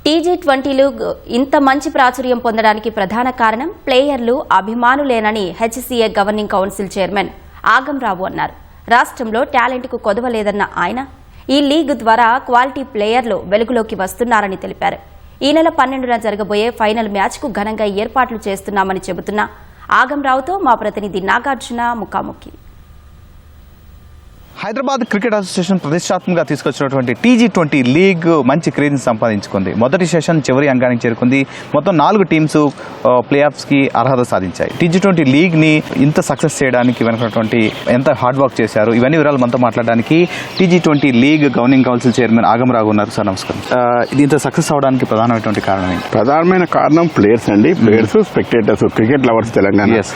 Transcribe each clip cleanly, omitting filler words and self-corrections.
టీ20లు ఇంత మంచి ప్రాచుర్యం పొందడానికి ప్రధాన కారణం ప్లేయర్లు అభిమానులేనని HCA governing council chairman Agamrao అన్నారు. రాష్ట్రంలో టాలెంట్కు కొదవలేదన్న ఆయన ఈ లీగ్ ద్వారా క్వాలిటీ ప్లేయర్లు వెలుగులోకి వస్తున్నారని తెలిపారు. ఈ నెల 12న జరగబోయే ఫైనల్ మ్యాచ్కు ఘనంగా ఏర్పాట్లు చేస్తున్నామని చెబుతున్న ఆగంరావుతో మా ప్రతినిధి నాగార్జున ముఖాముఖి. హైదరాబాద్ క్రికెట్ అసోసియేషన్ ప్రతిష్టాత్మకంగా తీసుకొచ్చినటువంటి టీ20 లీగ్ మంచి క్రేజ్ని సంపాదించుకుంది. మొదటి సెషన్ చివరి అంగానికి చేరుకుంది. మొత్తం 4 టీమ్స్ ప్లే ఆఫ్స్కి అర్హత సాధించాయి. టీ20 లీగ్ని ఇంత సక్సెస్ చేయడానికి వెనుకటువంటి ఎంత హార్డ్ వర్క్ చేశారు, ఇవన్నీ వివరాలు మనతో మాట్లాడడానికి T20 league governing council chairman Agamrao ఉన్నారు. సార్ నమస్కారం. ఇది ఇంత సక్సెస్ అవడానికి ప్రధానమైనటువంటి కారణం ఏంటి? ప్రధానమైన కారణం ప్లేయర్స్ అండి. Players, spectators, cricket lovers.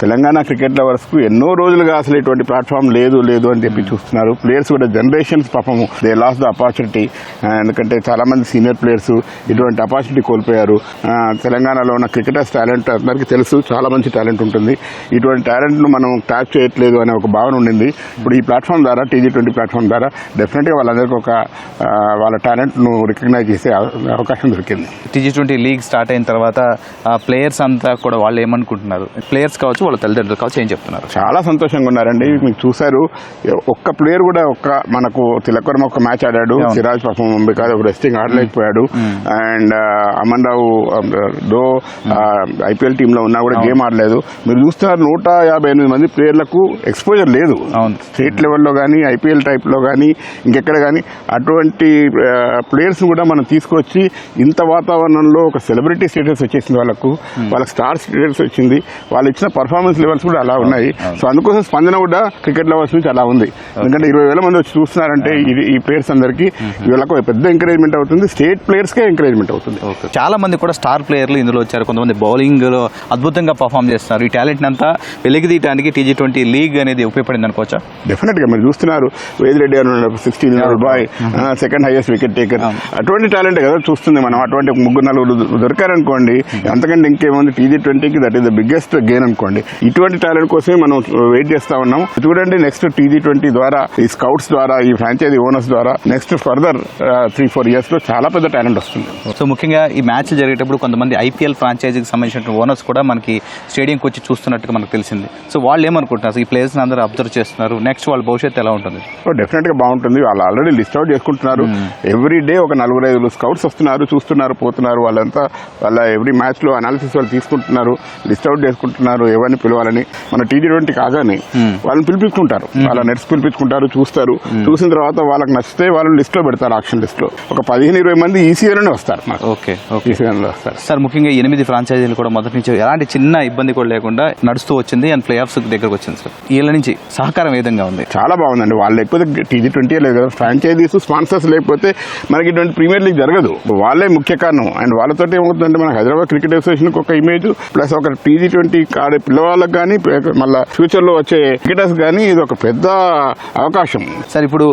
Telangana cricket lovers కు ఎన్నో రోజులుగా అసలు ఇటువంటి ప్లాట్ఫామ్ లేదు అని చెప్పి చూస్తున్నారు. ప్లేయర్స్ కూడా జనరేషన్స్ పాపము దే లాస్ ద ఆపర్చునిటీ. ఎందుకంటే చాలా మంది సీనియర్ ప్లేయర్స్ ఇటువంటి ఆపర్చునిటీ కోల్పోయారు. తెలంగాణలో ఉన్న క్రికెటర్స్ టాలెంట్ అందరికీ తెలుసు, చాలా మంచి టాలెంట్ ఉంటుంది. ఇటువంటి టాలెంట్ ను మనం ట్యాప్ చేయట్లేదు అనే ఒక భావన ఉండింది. ఇప్పుడు ఈ ప్లాట్ఫామ్ ద్వారా, టీ20 ప్లాట్ఫామ్ ద్వారా డెఫినెట్గా వాళ్ళందరికీ ఒక వాళ్ళ టాలెంట్ ను రికగ్నైజ్ చేసే అవకాశం దొరికింది. టీ20 లీగ్ స్టార్ట్ అయిన తర్వాత ప్లేయర్స్ అంతా కూడా వాళ్ళు ఏమనుకుంటున్నారు, ప్లేయర్స్ కావచ్చు, వాళ్ళ తల్లిదండ్రులు కావచ్చు, ఏం చెప్తున్నారు? చాలా సంతోషంగా ఉన్నారండి. మీకు చూశారు, ఒక్క ప్లేయర్ కూడా మనకు తిలకవర్మ ఒక మ్యాచ్ ఆడాడు. సిరాజ్ పాపం బికాజ్ ఒక రెస్టింగ్ ఆడలేకపోయాడు. And Aman Rao though IPL టీంలో ఉన్నా కూడా గేమ్ ఆడలేదు. మీరు చూస్తున్నారు 158 మంది ప్లేయర్లకు ఎక్స్పోజర్ లేదు. స్టేట్ లెవెల్లో కానీ, ఐపీఎల్ టైప్లో కానీ, ఇంకెక్కడ కానీ అటువంటి ప్లేయర్స్ కూడా మనం తీసుకొచ్చి ఇంత వాతావరణంలో ఒక సెలబ్రిటీ స్టేటస్ వచ్చేసింది. వాళ్ళకు స్టార్ స్టేటస్ వచ్చింది. వాళ్ళు ఇచ్చిన పర్ఫార్మెన్స్ లెవెల్స్ కూడా అలా ఉన్నాయి. సో అందుకోసం స్పందన కూడా క్రికెట్ లవర్స్ నుంచి అలా ఉంది. ఎందుకంటే 20,000 మంది వచ్చి చూస్తున్నారంటే ఈ ప్లేయర్స్ అందరికీ వీళ్ళకు పెద్ద ఎంకరేజ్మెంట్ అవుతుంది. స్టేట్ ప్లేయర్స్ కే ఎంకరేజ్మెంట్ అవుతుంది. చాలా మంది కూడా స్టార్ ప్లేయర్లు ఇందులో వచ్చారు. కొంతమంది బౌలింగ్ లో అద్భుతంగా పర్ఫామ్ చేస్తున్నారు. ఈ టాలెంట్ అంతా వెలిగితీయడానికి టీ20 లీగ్ అనేది ఉపయోగపడింది అనుకోవచ్చా? డెఫినెట్ గా మీరు చూస్తున్నారు, వేదిరెడ్డి గారు 16 boy, second highest wicket taker. అటువంటి టాలెంట్ కదా చూస్తుంది. మనం అటువంటి 3-4 దొరికారనుకోండి, అంతకంటే ఇంకేముంది. టీ20కి that is the biggest gain అనుకోండి. ఇటువంటి టాలెంట్ కోసమే మనం వెయిట్ చేస్తా ఉన్నాం. చూడండి, నెక్స్ట్ టీ20 ద్వారా, ఈ స్కౌట్స్ ద్వారా, ఈ ఫ్రాంచైజీ ఓనర్స్ ద్వారా నెక్స్ట్ ఫర్దర్ 3-4 ఇయర్స్ లో చాలా పెద్ద టాలెంట్ వస్తుంది. సో ముఖ్యంగా ఈ మ్యాచ్ జరిగేటప్పుడు కొంతమంది ఐపీఎల్ ఫ్రాంచైజీకి సంబంధించిన ఓనర్స్ కూడా మనకి స్టేడియంకి వచ్చి చూస్తున్నట్టుగా మనకు తెలిసింది. సో వాళ్ళు ఏమనుకుంటున్నారు? ఈ ప్లేయర్స్ అందరూ అబ్జర్వ్ చేస్తున్నారు. నెక్స్ట్ వాళ్ళ భవిష్యత్తు ఎలా ఉంటుంది? డెఫినెట్ గా బాగుంటుంది. వాళ్ళు ఆల్రెడీ లిస్ట్ అవుట్ చేసుకుంటున్నారు. ఎవ్రీ డే ఒక 4-5 స్కౌట్స్ వస్తున్నారు, చూస్తున్నారు, పోతున్నారు. వాళ్ళంతా వాళ్ళ ఎవ్రీ మ్యాచ్ లో అనాలిసిస్ వాళ్ళు తీసుకుంటున్నారు, లిస్ట్ అవుట్ చేసుకుంటున్నారు ఎవరిని పిలవాలని. మన టీ20 కాగానే వాళ్ళని పిలిపించుకుంటారు, వాళ్ళ నెట్స్ పిలిపించుకుంటారు, చూస్తారు. చూసిన తర్వాత వాళ్ళకి నచ్చితే వాళ్ళని లిస్ట్ లో పెడతారు. ఆక్షన్ లిస్ట్ లో ఒక 15-20 మంది ఈ సీజన్లోనే వస్తారు. ఈ సీజన్లో వస్తారు. సార్ ముఖ్యంగా 8 ఫ్రాంచైజీలు కూడా మొదటి నుంచి ఎలాంటి చిన్న ఇబ్బంది కూడా లేకుండా నడుస్తూ వచ్చింది అండ్ ప్లే ఆఫ్స్ దగ్గరకు వచ్చింది. సార్ వీళ్ళ నుంచి సహకారం ఏ విధంగా ఉంది? చాలా బాగుందండి. వాళ్ళు లేకపోతే టీ20 లేదు కదా. ఫ్రాంచైజీస్, స్పాన్సర్స్ లేకపోతే మనకి ఇటువంటి ప్రీమియర్ లీగ్ జరగదు. వాళ్ళే ముఖ్య కారణం. అండ్ వాళ్ళతో ఏమవుతుందంటే మన హైదరాబాద్ క్రికెట్ అసోసియేషన్ ఒక ఇమేజ్ ప్లస్ ఒక టీ20 ఆడే పిల్లవాళ్ళకి కానీ, మళ్ళీ ఫ్యూచర్ లో వచ్చే క్రికెటర్స్ కానీ ఇది ఒక పెద్ద అవకాశం. సార్ ఇప్పుడు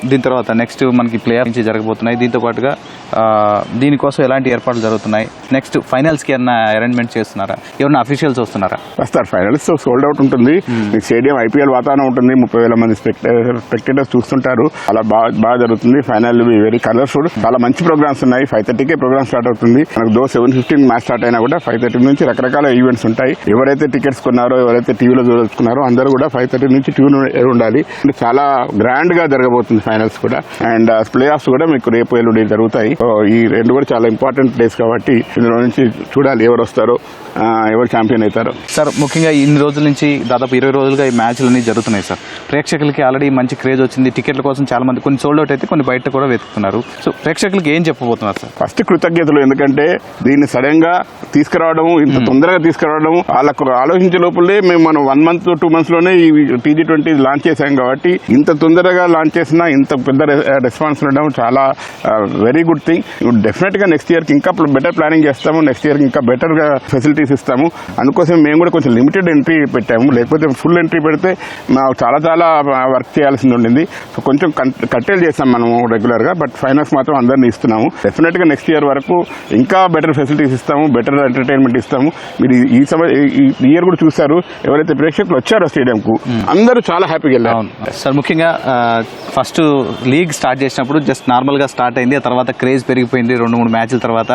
దీని తర్వాత నెక్స్ట్ మనకి ప్లే ఆఫ్ నుంచి జరగబోతున్నాయి. దీంతో పాటుగా దీనికోసం ఎలాంటి ఏర్పాట్లు జరుగుతున్నాయి? నెక్స్ట్ ఫైనల్స్ కి ఏమన్నా అరేంజ్మెంట్ చేస్తున్నారా? ఏమన్నా అఫీషియల్స్ వస్తున్నారా? వస్తారు. ఫైనల్స్ సోల్డ్ అవుట్ ఉంటుంది. స్టేడియం ఐపీఎల్ వాతావరణం ఉంటుంది. 30,000 మంది స్పెక్టేటర్స్ చూస్తుంటారు. అలా బాగా జరుగుతుంది. Final very colourful. చాలా మంచి ప్రోగ్రామ్స్ ఉన్నాయి. 5:30కే ప్రోగ్రామ్ స్టార్ట్ అవుతుంది. మనకు 7:15 మ్యాచ్ స్టార్ట్ అయినా కూడా 5:30 నుంచి రకరకాల ఈవెంట్స్ ఉంటాయి. ఎవరైతే టికెట్స్ కొన్నారో, ఎవరైతే టీవీలో చూసుకున్నారో అందరూ కూడా 5:30 నుంచి ట్యూన్ ఉండాలి. చాలా గ్రాండ్ గా జరగబోతుంది ఫైనల్స్ కూడా. అండ్ ప్లే ఆఫ్స్ కూడా మీకు రేపు ఎల్లుండి జరుగుతాయి. ఈ రెండు కూడా చాలా ఇంపార్టెంట్ డేస్ కాబట్టి ఇందులో నుంచి చూడాలి ఎవరు వస్తారో, ఎవరు ఛాంపియన్ అవుతారో. సార్ ముఖ్యంగా ఇన్ని రోజుల నుంచి దాదాపు 20 రోజులుగా ఈ మ్యాచ్లన్నీ జరుగుతున్నాయి. సార్ ప్రేక్షకులకి ఆల్రెడీ మంచి క్రేజ్ వచ్చింది. టికెట్ల కోసం చాలా మంది కొన్ని సోల్డ్ అవుట్ అయితే కొన్ని బయట కూడా వెతుకుతున్నారు. సో ప్రేక్షకులకి ఏం చెప్పబోతున్నారు సార్? ఫస్ట్ కృతజ్ఞతలు. ఎందుకంటే దీన్ని సడన్ గా తీసుకురావడం, ఇంత తొందరగా తీసుకురావడం, వాళ్ళకు ఆలోచించే లోపలే మేము మనం 1 month 2 months లోనే ఈ టీ20 లాంచ్ చేశాం కాబట్టి ఇంత తొందరగా లాంచ్ చేసినా ఇంత పెద్ద రెస్పాన్స్ ఉండడం చాలా వెరీ గుడ్ థింగ్. డెఫినెట్ గా నెక్స్ట్ ఇయర్ కి ఇంకా బెటర్ ప్లానింగ్ చేస్తాము. నెక్స్ట్ ఇయర్ కి ఇంకా బెటర్ గా ఫెసిలిటీస్ ఫెసిలిటీస్ ఇస్తాము. అందుకోసం మేము కూడా కొంచెం లిమిటెడ్ ఎంట్రీ పెట్టాము. లేకపోతే ఫుల్ ఎంట్రీ పెడితే మాకు చాలా వర్క్ చేయాల్సి ఉండింది. సో కొంచెం కట్టేలు చేస్తాం మనము రెగ్యులర్గా. బట్ ఫైనాన్స్ మాత్రం అందరినీ ఇస్తున్నాము. డెఫినెట్గా నెక్స్ట్ ఇయర్ వరకు ఇంకా బెటర్ ఫెసిలిటీస్ ఇస్తాము, బెటర్ ఎంటర్టైన్మెంట్ ఇస్తాము. మీరు ఈ ఇయర్ కూడా చూస్తారు, ఎవరైతే ప్రేక్షకులు వచ్చారో స్టేడియంకు అందరూ చాలా హ్యాపీగా వెళ్ళారు. సార్, ముఖ్యంగా ఫస్ట్ లీగ్ స్టార్ట్ చేసినప్పుడు జస్ట్ నార్మల్గా స్టార్ట్ అయింది. ఆ తర్వాత క్రేజ్ పెరిగిపోయింది 2-3 మ్యాచ్ల తర్వాత.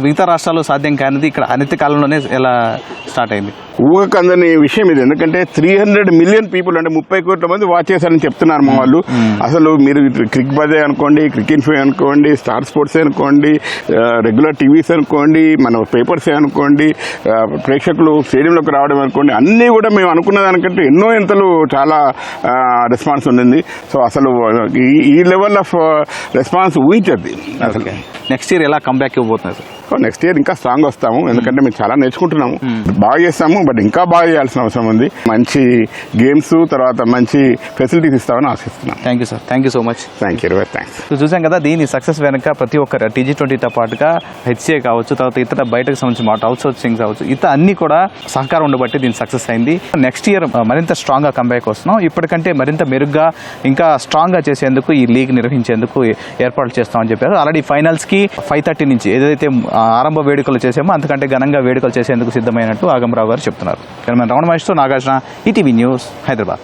మిగతా రాష్ట్రాల్లో సాధ్యం కానిది ఇక్కడ అనతి కాలంలోనే ఎలా స్టార్ట్ అయింది? ఊహకు అందని విషయం ఇది. ఎందుకంటే 300 మిలియన్ పీపుల్ అంటే 30 కోట్ల మంది వాచ్ చేశారని చెప్తున్నారు మా వాళ్ళు. అసలు మీరు క్రిక్ బజే అనుకోండి, క్రికెట్ అనుకోండి, స్టార్ స్పోర్ట్స్ అనుకోండి, రెగ్యులర్ టీవీస్ అనుకోండి, మన పేపర్స్ అనుకోండి, ప్రేక్షకులు స్టేడియంలోకి రావడం అనుకోండి, అన్నీ కూడా మేము అనుకున్న దానికంటే ఎన్నో ఎంతలు చాలా రెస్పాన్స్ ఉండింది. సో అసలు ఈ లెవెల్ ఆఫ్ రెస్పాన్స్ ఊహించద్ది అసలు. నెక్స్ట్ ఇయర్ ఎలా కంబ్యాక్ ఇవ్వబోతున్నారు సార్? నెక్స్ట్ ఇయర్ ఇంకా స్ట్రాంగ్ వస్తాము. ఎందుకంటే మేము చాలా నేర్చుకుంటున్నాము, బాగా చేస్తాము. బట్ ఇంకా బాగా చేయాల్సిన అవసరం ఉంది. మంచి గేమ్స్, తర్వాత మంచి ఫెసిలిటీస్ ఇస్తామని ఆశిస్తున్నాం. Thank you sir. Thank you so much. Thank you. Thanks. చూసాం కదా, దీని సక్సెస్ వెనక ప్రతి ఒక్కరు TG20తో పాటుగా HCA కావచ్చు, తర్వాత ఇతర బయటకు సంబంధించిన అవుట్ సోర్సింగ్ కావచ్చు, అన్ని కూడా సహకారం ఉండబట్టి దీని సక్సెస్ అయింది. నెక్స్ట్ ఇయర్ మరింత స్ట్రాంగ్గా కంబ్యాక్ వస్తున్నాం. ఇప్పటికంటే మరింత మెరుగ్గా ఇంకా స్ట్రాంగ్గా చేసేందుకు ఈ లీగ్ నిర్వహించేందుకు ఏర్పాట్లు చేస్తామని చెప్పారు. ఆల్రెడీ ఫైనల్స్కి 5:30 నుంచి ఏదైతే ఆరంభ వేడుకలు చేసామో అంతకంటే ఘనంగా వేడుకలు చేసేందుకు సిద్ధమైనట్టు ఆగంరావు గారు చెప్తున్నారు. రమణ మహేష్తో నాగార్జున, ఈటీవీ న్యూస్, హైదరాబాద్.